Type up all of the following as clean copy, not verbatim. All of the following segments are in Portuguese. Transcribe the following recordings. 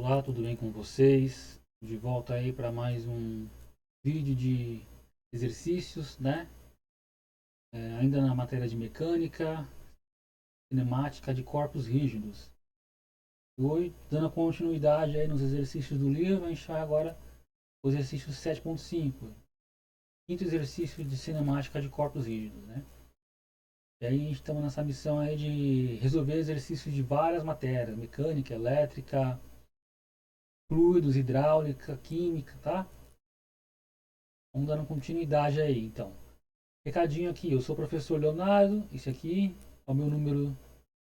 Olá, tudo bem com vocês? De volta aí para mais um vídeo de exercícios, né? Ainda na matéria de mecânica, cinemática de corpos rígidos. Hoje, dando continuidade aí nos exercícios do livro, a gente vai agora o exercício 7.5, quinto exercício de cinemática de corpos rígidos, né? E aí a gente estamos nessa missão aí de resolver exercícios de várias matérias, mecânica, elétrica, fluidos, hidráulica, química, tá? Vamos dando continuidade aí, então. Recadinho aqui, eu sou o professor Leonardo, esse aqui é o meu número de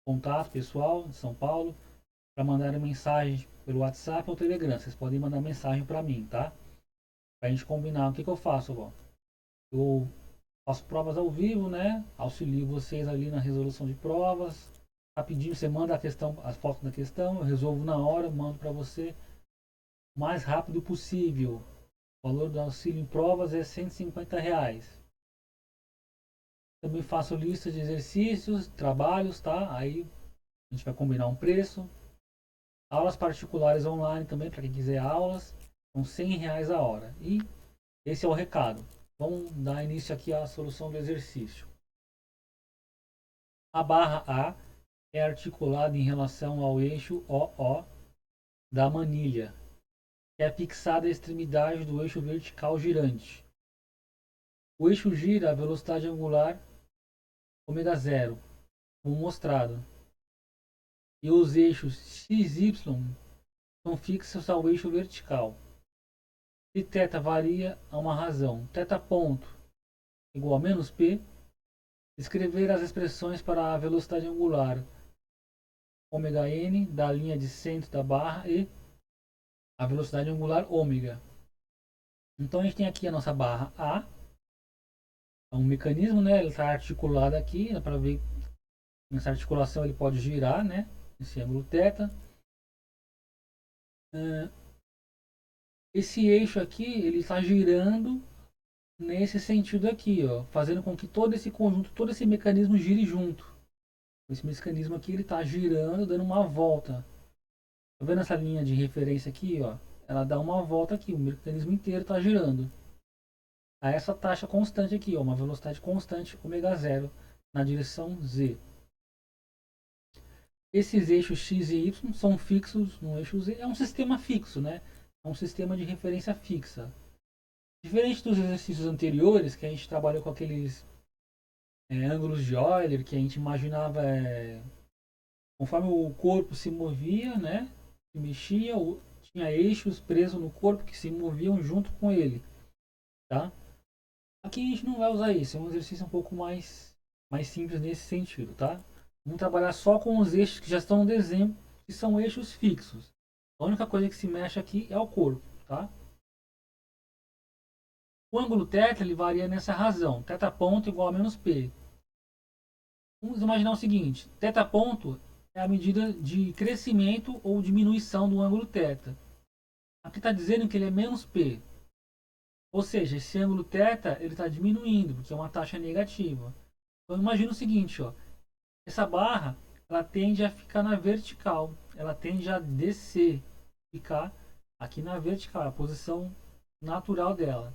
contato pessoal de São Paulo, para mandar mensagem pelo WhatsApp ou Telegram. Vocês podem mandar mensagem para mim, tá? Pra gente combinar. O que eu faço, ó? Eu faço provas ao vivo, né? Auxilio vocês ali na resolução de provas. Rapidinho você manda a questão, as fotos da questão, eu resolvo na hora, mando para você o mais rápido possível. O valor do auxílio em provas é R$ 150. Também faço lista de exercícios, trabalhos, tá? Aí a gente vai combinar um preço. Aulas particulares online também, para quem quiser aulas, são R$ 100 a hora. E esse é o recado. Vamos dar início aqui à solução do exercício. A barra A é articulada em relação ao eixo OO da manilha, que é fixada à extremidade do eixo vertical girante. O eixo gira a velocidade angular ω0, como mostrado, e os eixos x, y são fixos ao eixo vertical. Se θ varia a uma razão, θ ponto igual a menos p, escrever as expressões para a velocidade angular ωn da linha de centro da barra e a velocidade angular ômega. Então a gente tem aqui a nossa barra A, é um mecanismo, né? Ele está articulado aqui, dá para ver nessa articulação ele pode girar, né? Esse ângulo θ. Esse eixo aqui ele está girando nesse sentido aqui, ó, fazendo com que todo esse conjunto, todo esse mecanismo gire junto. Esse mecanismo aqui ele está girando, dando uma volta. Tá vendo essa linha de referência aqui, ó? Ela dá uma volta aqui, o mecanismo inteiro está girando. A essa taxa constante aqui, ó, uma velocidade constante ω0 na direção z. Esses eixos x e y são fixos no eixo z. É um sistema fixo, né? É um sistema de referência fixa. Diferente dos exercícios anteriores, que a gente trabalhou com aqueles ângulos de Euler, que a gente imaginava conforme o corpo se movia, né? Se mexia, tinha eixos presos no corpo que se moviam junto com ele, tá? Aqui a gente não vai usar isso, é um exercício um pouco mais simples nesse sentido, tá? Vamos trabalhar só com os eixos que já estão no desenho, que são eixos fixos. A única coisa que se mexe aqui é o corpo, tá? O ângulo θ ele varia nessa razão, θ ponto igual a menos p. Vamos imaginar o seguinte, θ ponto é a medida de crescimento ou diminuição do ângulo θ. Aqui está dizendo que ele é menos p. Ou seja, esse ângulo θ ele está diminuindo, porque é uma taxa negativa. Então imagina o seguinte, ó, essa barra ela tende a ficar na vertical, ela tende a descer, ficar aqui na vertical, a posição natural dela.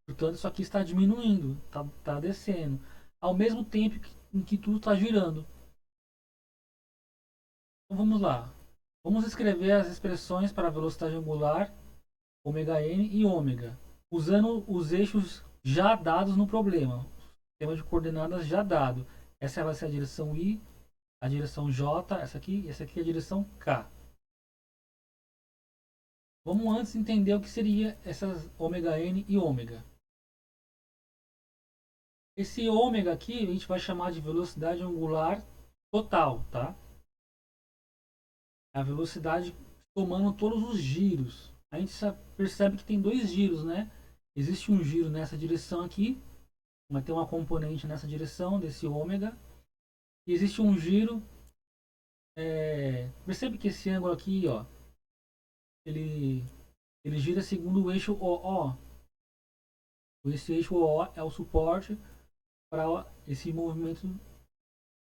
Portanto, isso aqui está diminuindo, está descendo, ao mesmo tempo em que tudo está girando. Então vamos lá. Vamos escrever as expressões para a velocidade angular ωn e ômega, usando os eixos já dados no problema. O sistema de coordenadas já dado. Essa vai ser a direção I, a direção J, essa aqui é a direção K. Vamos antes entender o que seria essas ωn e ômega. Esse ômega aqui a gente vai chamar de velocidade angular total, tá? A velocidade tomando todos os giros. A gente percebe que tem dois giros, né? Existe um giro nessa direção aqui, vai ter uma componente nessa direção desse ômega. E existe um giro. Percebe que esse ângulo aqui, ó, ele gira segundo o eixo OO. Esse eixo OO é o suporte para esse movimento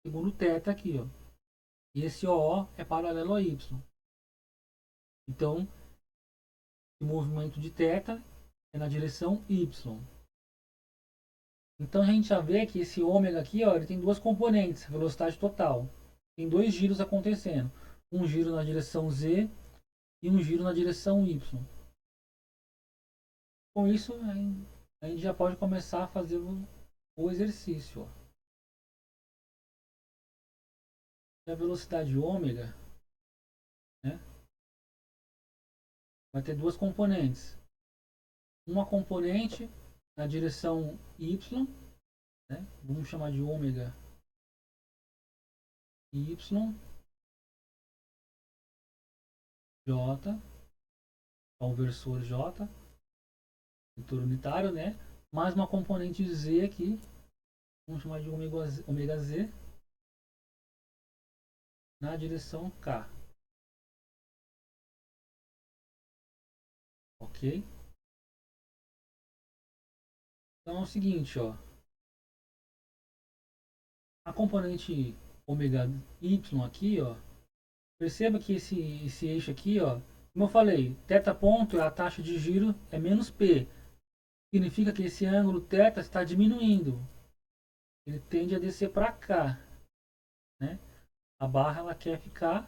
segundo θ aqui, ó. E esse OO é paralelo a Y. Então, o movimento de θ é na direção y. Então a gente já vê que esse ômega aqui, ó, ele tem duas componentes, a velocidade total. Tem dois giros acontecendo. Um giro na direção z e um giro na direção y. Com isso, a gente já pode começar a fazer o exercício. Ó. A velocidade ômega, né, vai ter duas componentes. Uma componente na direção y, né, vamos chamar de ômega y, j, ao versor j, vetor unitário, né, mais uma componente z aqui, vamos chamar de ômega z, na direção k. Ok? Então é o seguinte, ó. A componente ômega y aqui, ó. Perceba que esse eixo aqui, ó. Como eu falei, θ ponto é a taxa de giro é menos P. Significa que esse ângulo θ está diminuindo. Ele tende a descer para cá, né? A barra ela quer ficar,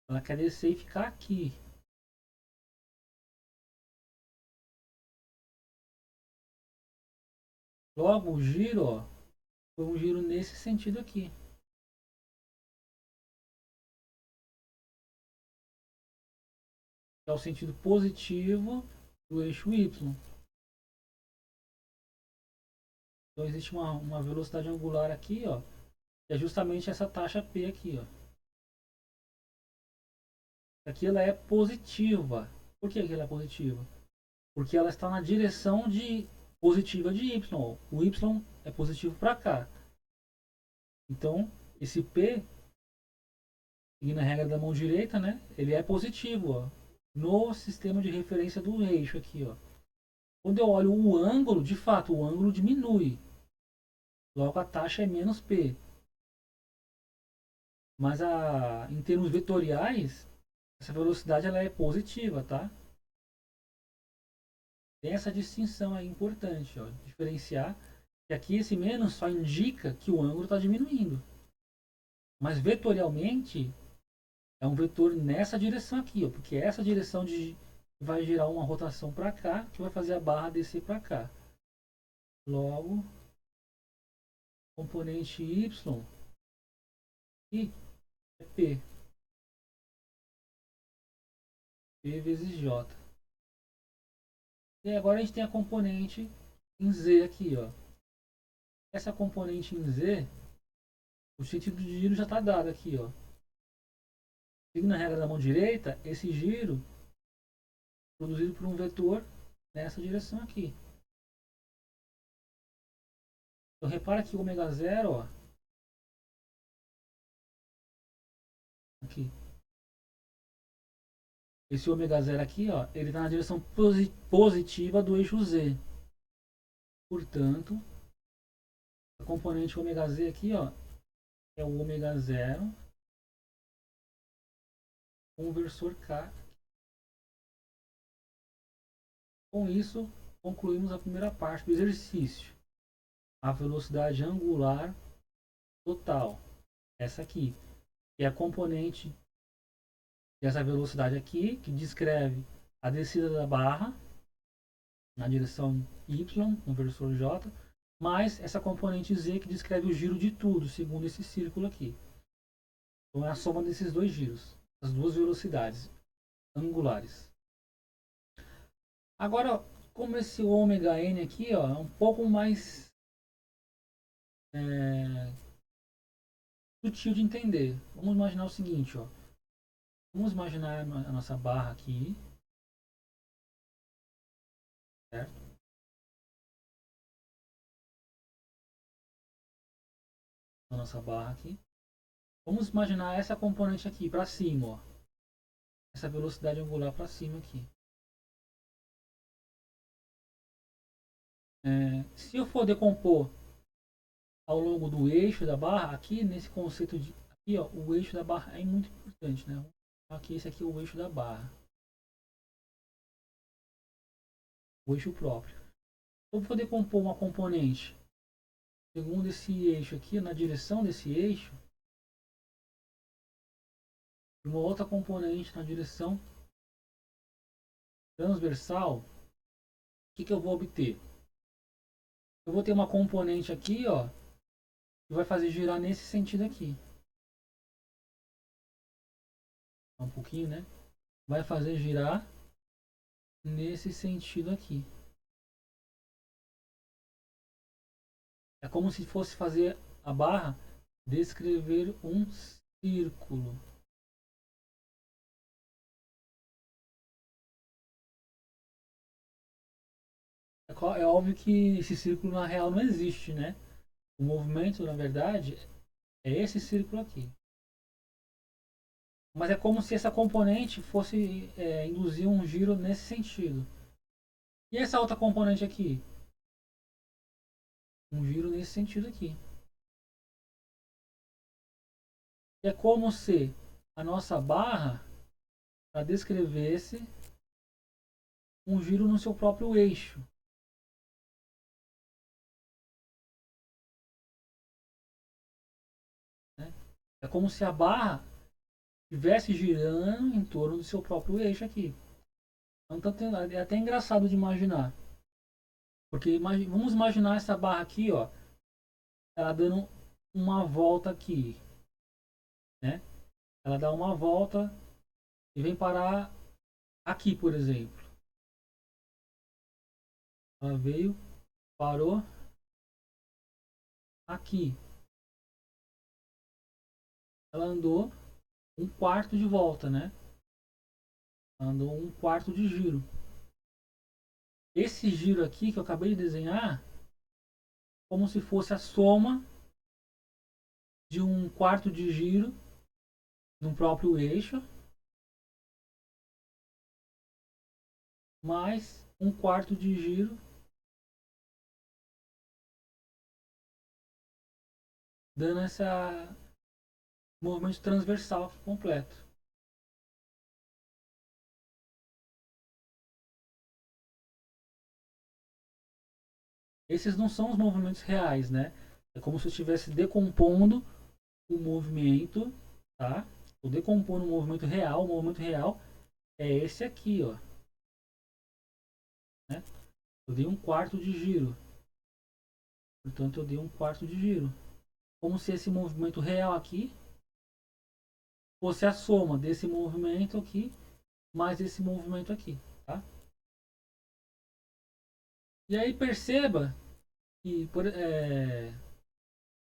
ela quer descer e ficar aqui. Logo o giro, ó, foi um giro nesse sentido aqui. É o sentido positivo do eixo y. Então existe uma velocidade angular aqui, ó, que é justamente essa taxa P aqui, ó. Aqui ela é positiva. Por que ela é positiva? Porque ela está na direção positiva de y. O y é positivo para cá. Então, esse P, seguindo a regra da mão direita, né, ele é positivo, ó, no sistema de referência do eixo aqui, ó. Quando eu olho o ângulo, de fato, o ângulo diminui. Logo, a taxa é menos P. Mas em termos vetoriais, essa velocidade ela é positiva, tá? Tem essa distinção aí importante, ó, diferenciar que aqui esse menos só indica que o ângulo está diminuindo. Mas vetorialmente é um vetor nessa direção aqui, ó, porque essa direção vai gerar uma rotação para cá, que vai fazer a barra descer para cá. Logo, componente y e é P. P vezes J. E agora a gente tem a componente em Z aqui, ó. Essa componente em Z, o sentido de giro já está dado aqui, ó. Seguindo a regra da mão direita, esse giro é produzido por um vetor nessa direção aqui. Então repara que o ômega zero, ó, aqui. Esse ômega zero aqui, ó, ele está na direção positiva do eixo Z. Portanto, a componente ômega z aqui, ó, é o ômega zero com o versor K. Com isso, concluímos a primeira parte do exercício. A velocidade angular total. Essa aqui, que é a componente dessa velocidade aqui, que descreve a descida da barra na direção Y, no versor J, mais essa componente Z que descreve o giro de tudo, segundo esse círculo aqui. Então é a soma desses dois giros, as duas velocidades angulares. Agora, como esse ômega n aqui, ó, é um pouco mais sutil de entender. Vamos imaginar o seguinte, ó. Vamos imaginar a nossa barra aqui, certo? A nossa barra aqui. Vamos imaginar essa componente aqui para cima, ó. Essa velocidade angular para cima aqui. Se eu for decompor ao longo do eixo da barra, aqui nesse conceito de aqui, ó, o eixo da barra é muito importante, né? Aqui, esse aqui é o eixo da barra. O eixo próprio. Eu vou poder compor uma componente segundo esse eixo aqui, na direção desse eixo, e uma outra componente na direção transversal. O que eu vou obter? Eu vou ter uma componente aqui, ó, que vai fazer girar nesse sentido aqui. Um pouquinho, né? Vai fazer girar nesse sentido aqui. É como se fosse fazer a barra descrever um círculo. É óbvio que esse círculo na real não existe, né? O movimento, na verdade, é esse círculo aqui. Mas é como se essa componente fosse induzir um giro nesse sentido. E essa outra componente aqui? Um giro nesse sentido aqui. É como se a nossa barra descrevesse um giro no seu próprio eixo. Né? É como se a barra estivesse girando em torno do seu próprio eixo aqui. Então é até engraçado de imaginar. Porque vamos imaginar essa barra aqui, ó, ela dando uma volta aqui, né? Ela dá uma volta e vem parar aqui, por exemplo. Ela veio, parou aqui. Ela andou um quarto de volta, né? Andou um quarto de giro. Esse giro aqui que eu acabei de desenhar, como se fosse a soma de um quarto de giro no próprio eixo, mais um quarto de giro dando esse movimento transversal aqui completo. Esses não são os movimentos reais, né? É como se eu estivesse decompondo o movimento, tá? Estou decompondo o movimento real. O movimento real é esse aqui, ó. Né? Eu dei um quarto de giro. Portanto, eu dei um quarto de giro. Como se esse movimento real aqui fosse a soma desse movimento aqui mais esse movimento aqui, tá? E aí perceba que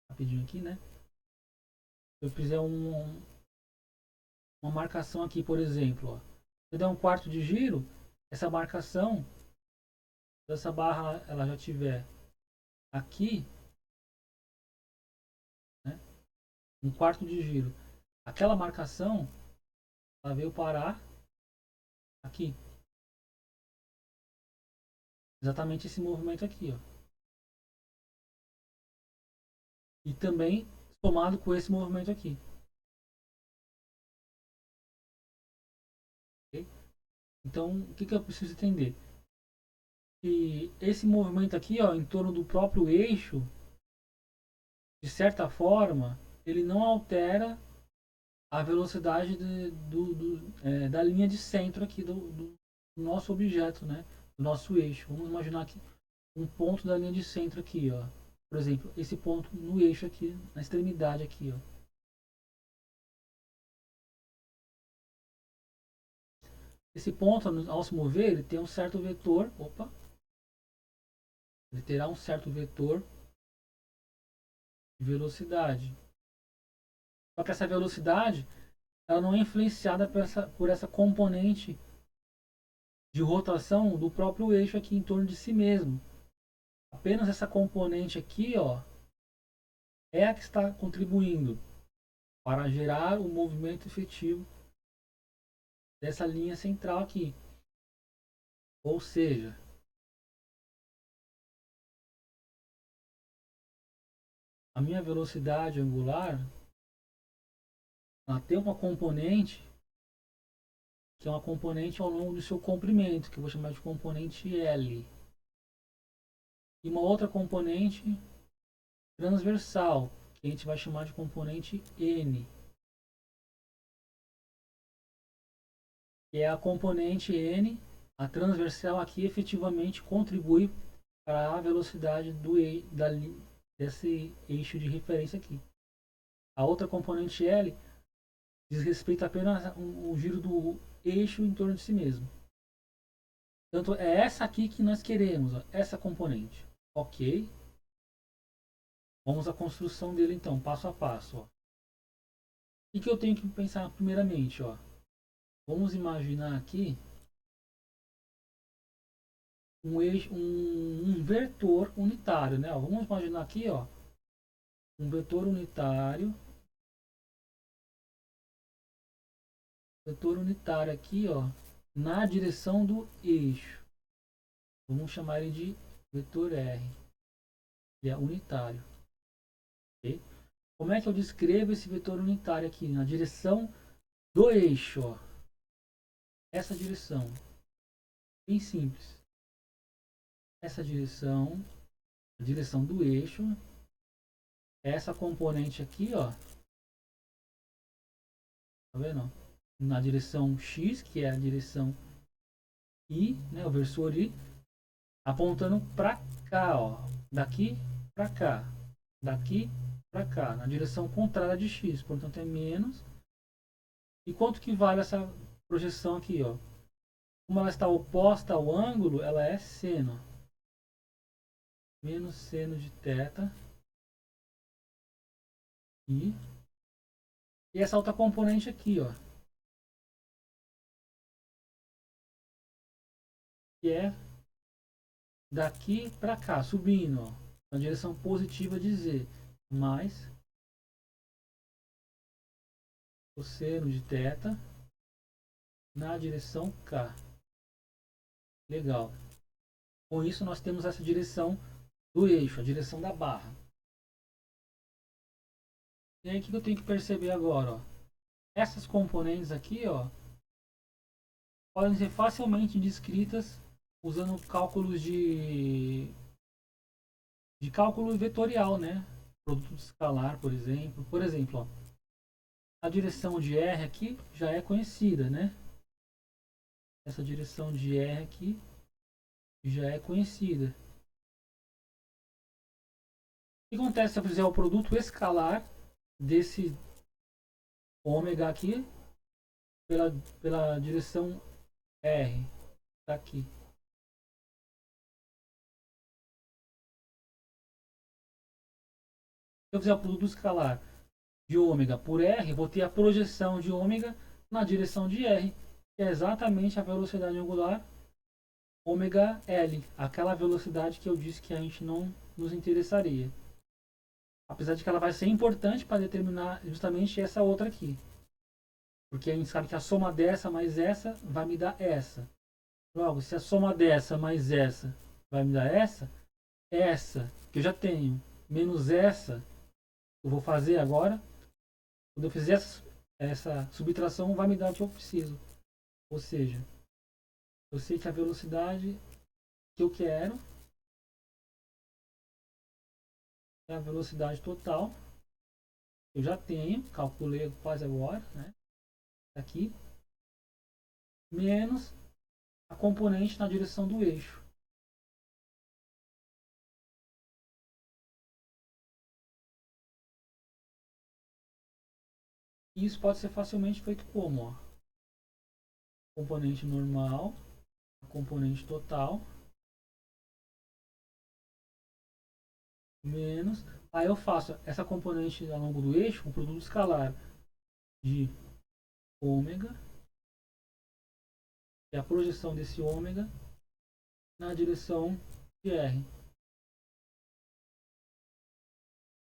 rapidinho aqui, né? Se eu fizer uma marcação aqui, por exemplo, ó. Se eu der um quarto de giro, essa marcação dessa barra ela já tiver aqui, né? Um quarto de giro. Aquela marcação ela veio parar aqui. Exatamente esse movimento aqui, ó. E também somado com esse movimento aqui. Okay? Então, o que eu preciso entender? Que esse movimento aqui, ó, em torno do próprio eixo, de certa forma, ele não altera a velocidade da linha de centro aqui do nosso objeto, né? Do nosso eixo. Vamos imaginar aqui um ponto da linha de centro aqui, ó. Por exemplo, esse ponto no eixo aqui, na extremidade aqui, ó. Esse ponto, ao se mover, ele tem um certo vetor. Opa! Ele terá um certo vetor de velocidade. Só que essa velocidade ela não é influenciada por essa componente de rotação do próprio eixo aqui em torno de si mesmo. Apenas essa componente aqui, ó, é a que está contribuindo para gerar o movimento efetivo dessa linha central aqui. Ou seja, a minha velocidade angular ela tem uma componente que é uma componente ao longo do seu comprimento, que eu vou chamar de componente L. E uma outra componente transversal, que a gente vai chamar de componente N. Que é a componente N, a transversal aqui efetivamente contribui para a velocidade desse eixo de referência aqui. A outra componente L diz respeito apenas ao giro do eixo em torno de si mesmo. Portanto, é essa aqui que nós queremos, ó, essa componente. Ok. Vamos à construção dele então, passo a passo. Ó. O que eu tenho que pensar primeiramente? Ó? Vamos imaginar aqui um vetor unitário. Né? Ó, vamos imaginar aqui ó, um vetor unitário. Vetor unitário aqui ó, na direção do eixo. Vamos chamar ele de vetor R. Ele é unitário. Okay? Como é que eu descrevo esse vetor unitário aqui? Na direção do eixo. Ó. Essa direção. Bem simples. Essa direção. A direção do eixo. Essa componente aqui, ó. Tá vendo? Na direção X, que é a direção I, né? O versor I. Apontando para cá, ó. Daqui para cá. Daqui para cá. Na direção contrária de X. Portanto, é menos. E quanto que vale essa projeção aqui, ó? Como ela está oposta ao ângulo, ela é seno. Menos seno de θ. E essa outra componente aqui, ó. Que é daqui para cá, subindo, ó, na direção positiva de Z. Mais o seno de θ na direção K. Legal. Com isso, nós temos essa direção do eixo, a direção da barra. E aí, o que eu tenho que perceber agora? Ó? Essas componentes aqui ó, podem ser facilmente descritas usando cálculos de cálculo vetorial, né? Produto escalar, por exemplo. Por exemplo, ó, a direção de R aqui já é conhecida, né? Essa direção de R aqui já é conhecida. O que acontece se eu fizer o produto escalar desse ômega aqui pela direção R? Tá aqui. Se eu fizer o produto escalar de ômega por R, vou ter a projeção de ômega na direção de R, que é exatamente a velocidade angular ômega L, aquela velocidade que eu disse que a gente não nos interessaria. Apesar de que ela vai ser importante para determinar justamente essa outra aqui. Porque a gente sabe que a soma dessa mais essa vai me dar essa. Logo, se a soma dessa mais essa vai me dar essa que eu já tenho, menos essa, eu vou fazer agora. Quando eu fizer essa subtração, vai me dar o que eu preciso. Ou seja, eu sei que a velocidade que eu quero é a velocidade total. Eu já tenho, calculei quase agora, né? Aqui, menos a componente na direção do eixo. E isso pode ser facilmente feito como? Ó, componente normal, componente total, menos. Aí eu faço essa componente ao longo do eixo, o produto escalar de ômega, que é a projeção desse ômega na direção de R.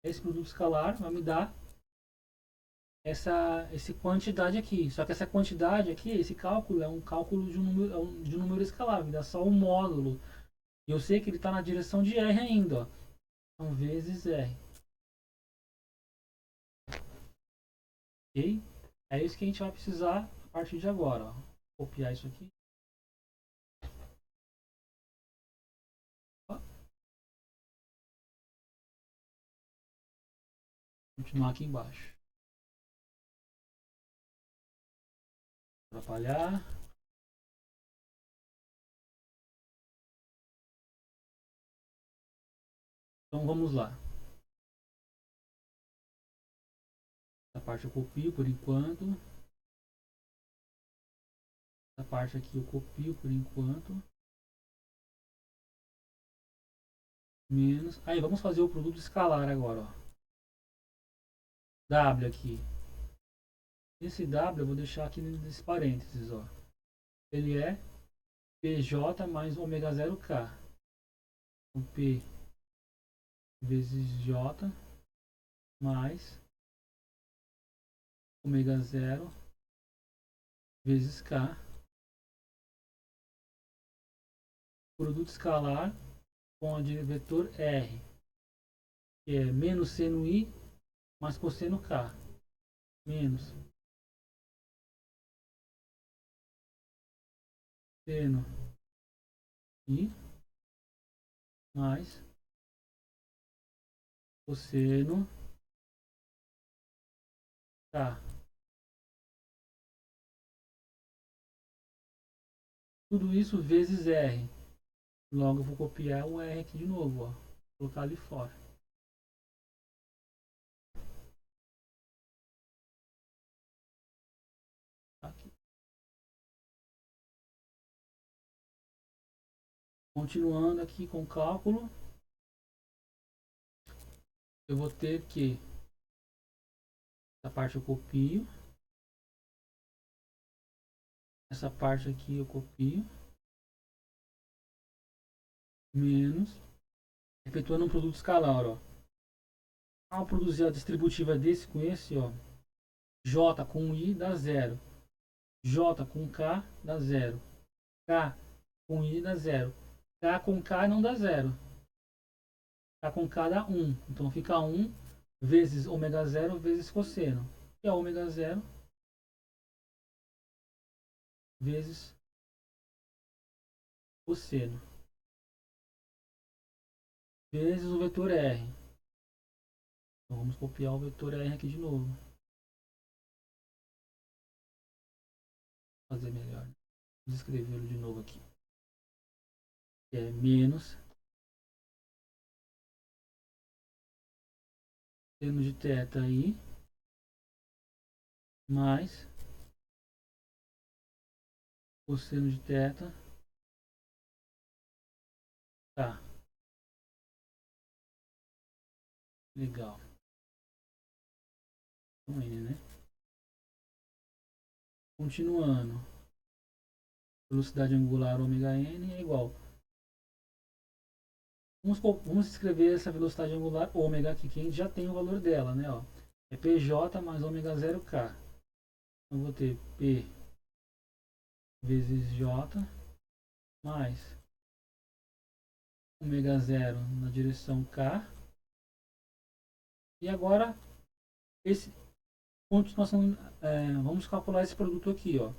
Esse produto escalar vai me dar essa quantidade aqui. Só que essa quantidade aqui, esse cálculo é um cálculo de um número escalar, me dá só um módulo. E eu sei que ele está na direção de R ainda. Ó. Então, vezes R. Ok? É isso que a gente vai precisar a partir de agora. Ó. Copiar isso aqui. Continuar aqui embaixo. Atrapalhar. Então vamos lá. Essa parte eu copio por enquanto. Essa parte aqui eu copio por enquanto. Menos. Aí vamos fazer o produto escalar agora. Ó. W aqui. Esse W eu vou deixar aqui nesses parênteses. Ó. Ele é PJ mais ômega 0K. Então, P vezes J mais ômega 0 vezes K. Produto escalar com a de vetor R, que é menos seno I mais cosseno K. Menos seno I mais cosseno K. Tudo isso vezes R. Logo eu vou copiar o R aqui de novo, ó. Vou colocar ali fora. Aqui. Continuando aqui com o cálculo, eu vou ter que essa parte eu copio, essa parte aqui eu copio, menos, efetuando um produto escalar, ó. Ao produzir a distributiva desse com esse, ó, J com I dá 0, J com K dá 0, K com I dá 0, K com K não dá 0, K com K dá 1, então fica 1 vezes ômega 0 vezes cosseno, que é ômega 0 vezes cosseno, vezes o vetor R. Então vamos copiar o vetor R aqui de novo. Fazer melhor. Vamos escrevê-lo de novo aqui. Que é menos seno de θ I mais cosseno de θ Tá. Legal. Então, N, né? Continuando. Velocidade angular ômega N é igual. Vamos escrever essa velocidade angular ômega aqui, que a gente já tem o valor dela, né? Ó. É PJ mais ômega 0K. Então, vou ter P vezes J mais ômega 0 na direção K. E agora, esse continuação, vamos calcular esse produto aqui, ó.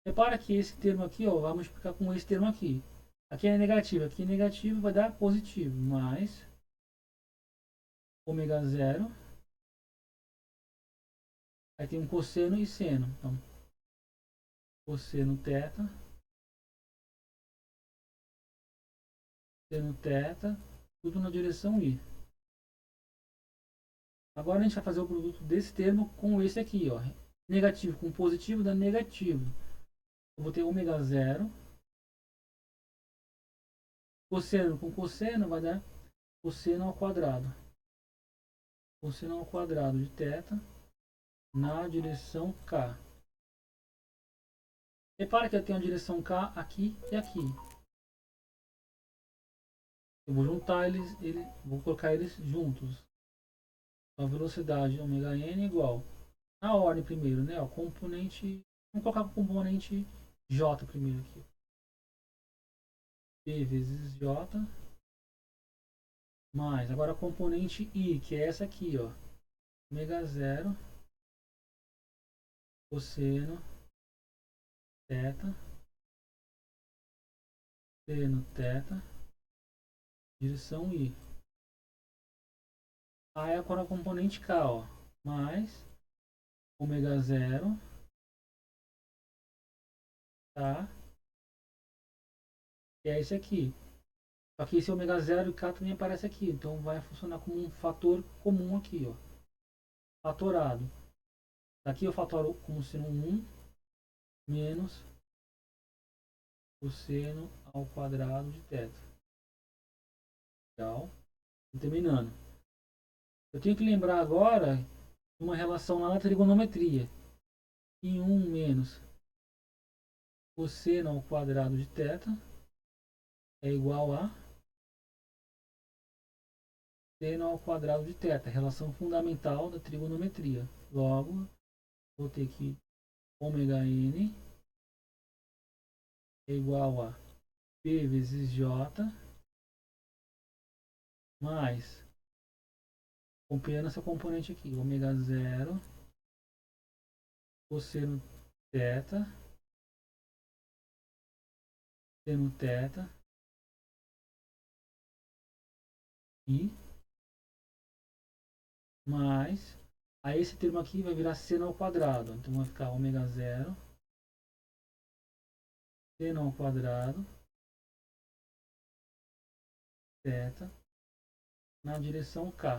Repara que esse termo aqui, ó, vai multiplicar com esse termo aqui. Aqui é negativo, aqui é negativo, vai dar positivo, mais ômega 0. Aí tem um cosseno e seno. Então, cosseno θ, seno θ, tudo na direção I. Agora a gente vai fazer o produto desse termo com esse aqui, ó. Negativo com positivo dá negativo. Eu vou ter ômega 0. Cosseno com cosseno vai dar cosseno ao quadrado. Cosseno ao quadrado de θ na direção K. Repara que eu tenho a direção K aqui e aqui. Eu vou juntar vou colocar eles juntos. A velocidade ômega n igual na ordem primeiro, né? O componente, vamos colocar o componente J primeiro aqui. P vezes J mais agora a componente I, que é essa aqui, ó. Ômega 0 cosseno θ, seno θ, direção I. Aí agora a componente K, ó, mais ômega zero, tá? E é esse aqui. Só que esse ômega zero e K também aparece aqui. Então vai funcionar como um fator comum aqui, ó. Fatorado. Daqui eu fatoro como seno 1 menos o seno ao quadrado de θ. Legal? Terminando. Eu tenho que lembrar agora uma relação lá na trigonometria. E 1 menos o seno ao quadrado de θ é igual a seno ao quadrado de θ. Relação fundamental da trigonometria. Logo, vou ter que ômega n é igual a P vezes J mais, compreendo essa componente aqui, ômega zero cosseno θ, seno θ e mais, aí esse termo aqui vai virar seno ao quadrado, então vai ficar ômega zero seno ao quadrado θ na direção K.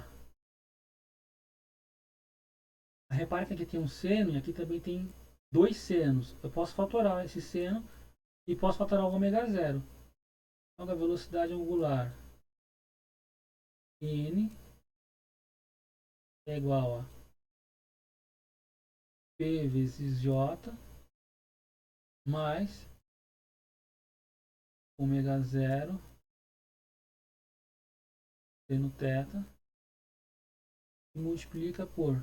Repare que aqui tem um seno e aqui também tem dois senos. Eu posso fatorar esse seno e posso fatorar o ômega zero. Então a velocidade angular n é igual a P vezes J mais ômega zero seno θ e multiplica por,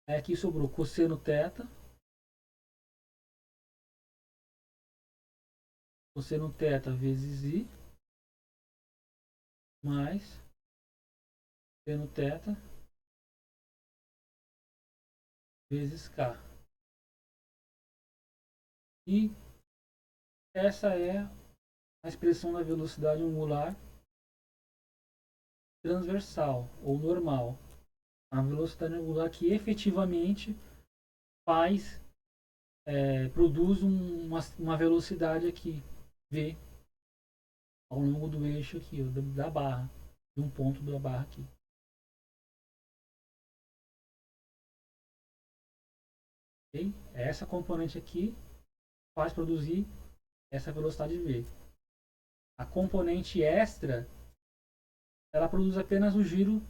aí aqui sobrou cosseno θ, cosseno θ vezes I mais seno θ vezes K. E essa é a expressão da velocidade angular transversal ou normal. A velocidade angular que efetivamente faz, produz uma velocidade aqui, V, ao longo do eixo aqui, ó, da barra, de um ponto da barra aqui. Okay? Essa componente aqui faz produzir essa velocidade V. A componente extra, ela produz apenas o giro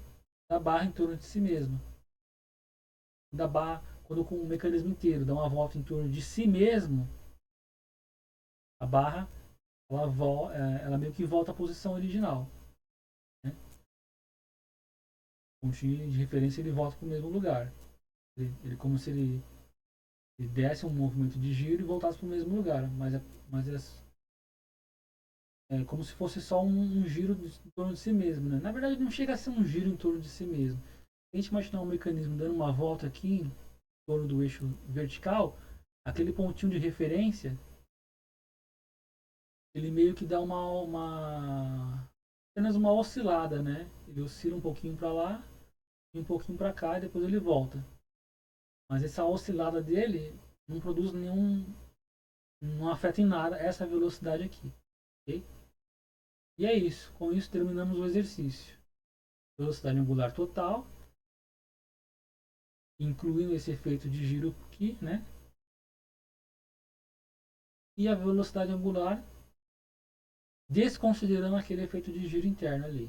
da barra em torno de si mesma. Da barra, quando com o mecanismo inteiro dá uma volta em torno de si mesmo, a barra ela meio que volta à posição original. Né? O ponto de referência ele volta para o mesmo lugar. Ele como se ele desse um movimento de giro e voltasse para o mesmo lugar. Mas é como se fosse só um giro em torno de si mesmo. Né? Na verdade, não chega a ser um giro em torno de si mesmo. Se a gente imaginar um mecanismo dando uma volta aqui em torno do eixo vertical, aquele pontinho de referência, ele meio que dá apenas uma oscilada, né? Ele oscila um pouquinho para lá e um pouquinho para cá e depois ele volta. Mas essa oscilada dele não produz não afeta em nada essa velocidade aqui. Okay? E é isso. Com isso terminamos o exercício. Velocidade angular total, incluindo esse efeito de giro aqui, né? E a velocidade angular desconsiderando aquele efeito de giro interno ali.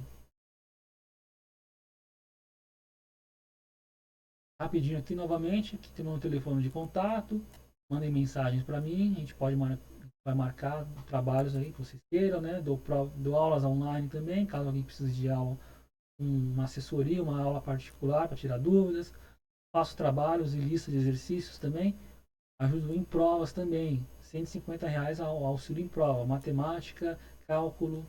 Rapidinho aqui novamente, aqui tem meu telefone de contato, mandem mensagens para mim, a gente vai marcar trabalhos aí que vocês queiram, né? Dou aulas online também, caso alguém precise de aula, uma assessoria, uma aula particular para tirar dúvidas. Faço trabalhos e lista de exercícios também. Ajudo em provas também. R$ 150 ao auxílio em prova. Matemática, cálculo,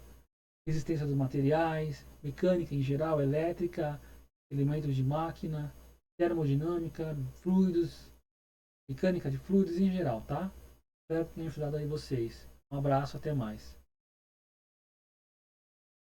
resistência dos materiais, mecânica em geral, elétrica, elementos de máquina, termodinâmica, fluidos, mecânica de fluidos em geral, tá? Espero que tenha ajudado aí vocês. Um abraço, até mais.